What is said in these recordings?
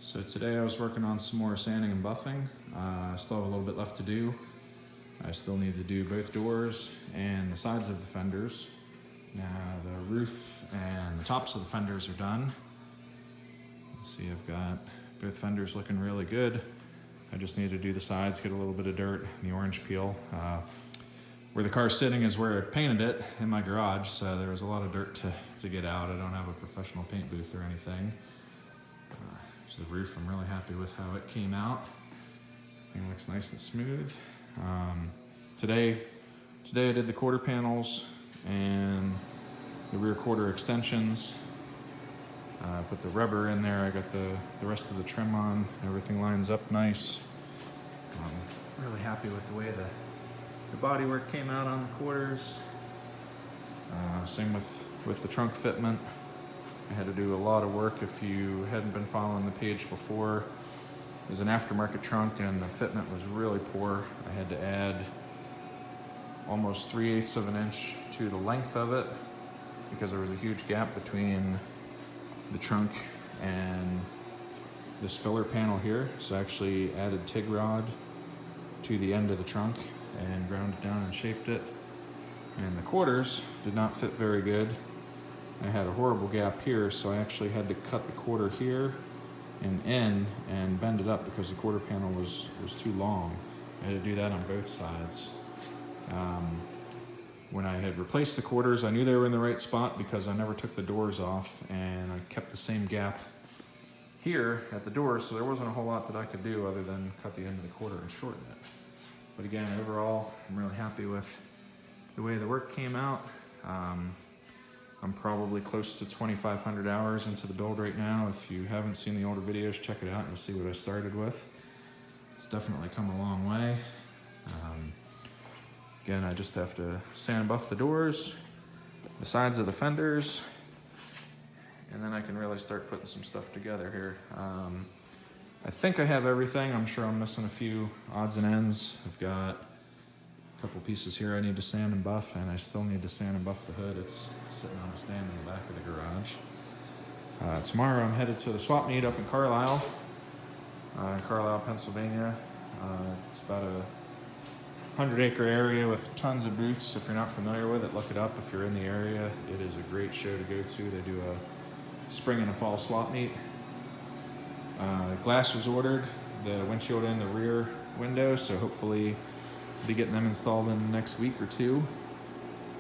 So today I was working on some more sanding and buffing. I still have a little bit left to do. I still need to do both doors and the sides of the fenders. Now the roof and the tops of the fenders are done. Let's see, I've got both fenders looking really good. I just need to do the sides, get a little bit of dirt and the orange peel. Where the car's sitting is where I painted it in my garage, so there was a lot of dirt to get out. I don't have a professional paint booth or anything. The roof, I'm really happy with how it came out. Everything looks nice and smooth. Today I did the quarter panels and the rear quarter extensions. Put the rubber in there. I got the rest of the trim on. Everything lines up nice. I'm really happy with the way the bodywork came out on the quarters. Same with the trunk fitment. I had to do a lot of work. If you hadn't been following the page before, it was an aftermarket trunk and the fitment was really poor. I had to add almost 3/8 of an inch to the length of it because there was a huge gap between the trunk and this filler panel here. So I actually added TIG rod to the end of the trunk and ground it down and shaped it. And the quarters did not fit very good. I had a horrible gap here, so I actually had to cut the quarter here and in and bend it up because the quarter panel was too long. I had to do that on both sides. When I had replaced the quarters, I knew they were in the right spot because I never took the doors off, and I kept the same gap here at the doors, so there wasn't a whole lot that I could do other than cut the end of the quarter and shorten it. But again, overall, I'm really happy with the way the work came out. I'm probably close to 2,500 hours into the build right now. If you haven't seen the older videos, check it out and you'll see what I started with. It's definitely come a long way. Again, I just have to sand and buff the doors, the sides of the fenders, and then I can really start putting some stuff together here. I think I have everything. I'm sure I'm missing a few odds and ends. I've got a couple pieces here I need to sand and buff, and I still need to sand and buff the hood. It's sitting on a stand in the back of the garage. Tomorrow I'm headed to the swap meet up in Carlisle, Pennsylvania. It's about a 100-acre area with tons of booths. If you're not familiar with it, look it up. If you're in the area, it is a great show to go to. They do a spring and a fall swap meet. Glass was ordered, the windshield and the rear window, so hopefully be getting them installed in the next week or two.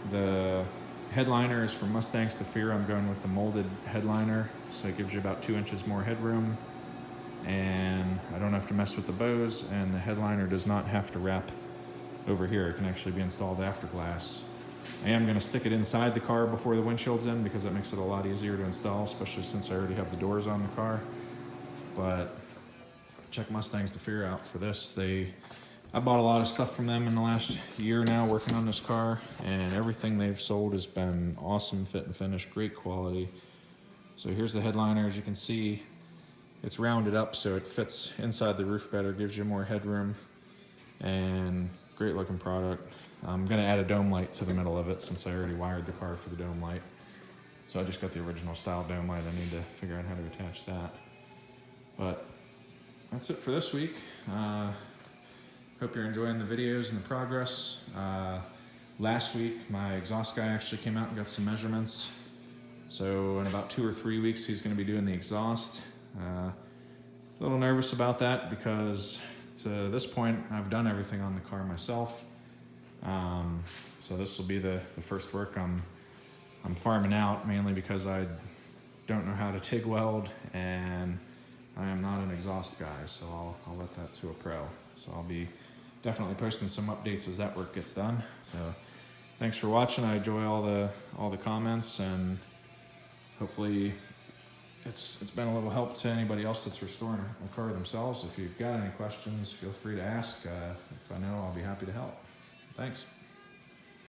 The headliner is from Mustangs to Fear. I'm going with the molded headliner, so it gives you about 2 inches more headroom, and I don't have to mess with the bows, and the headliner does not have to wrap over here. It can actually be installed after glass. I am going to stick it inside the car before the windshield's in because it makes it a lot easier to install, especially since I already have the doors on the car. But check Mustangs to Fear out for this. I bought a lot of stuff from them in the last year now working on this car, and everything they've sold has been awesome fit and finish, great quality. So here's the headliner. As you can see, it's rounded up so it fits inside the roof better, gives you more headroom, and great looking product. I'm gonna add a dome light to the middle of it since I already wired the car for the dome light. So I just got the original style dome light. I need to figure out how to attach that. But that's it for this week. Hope you're enjoying the videos and the progress. Last week, my exhaust guy actually came out and got some measurements. So in about 2 or 3 weeks, he's gonna be doing the exhaust. A little nervous about that because to this point, I've done everything on the car myself. So this will be the first work I'm farming out, mainly because I don't know how to TIG weld, and I am not an exhaust guy, so I'll let that to a pro. So I'll be definitely posting some updates as that work gets done. So thanks for watching. I enjoy all the comments, and hopefully it's been a little help to anybody else that's restoring a car themselves. If you've got any questions, feel free to ask. If I know, I'll be happy to help. Thanks.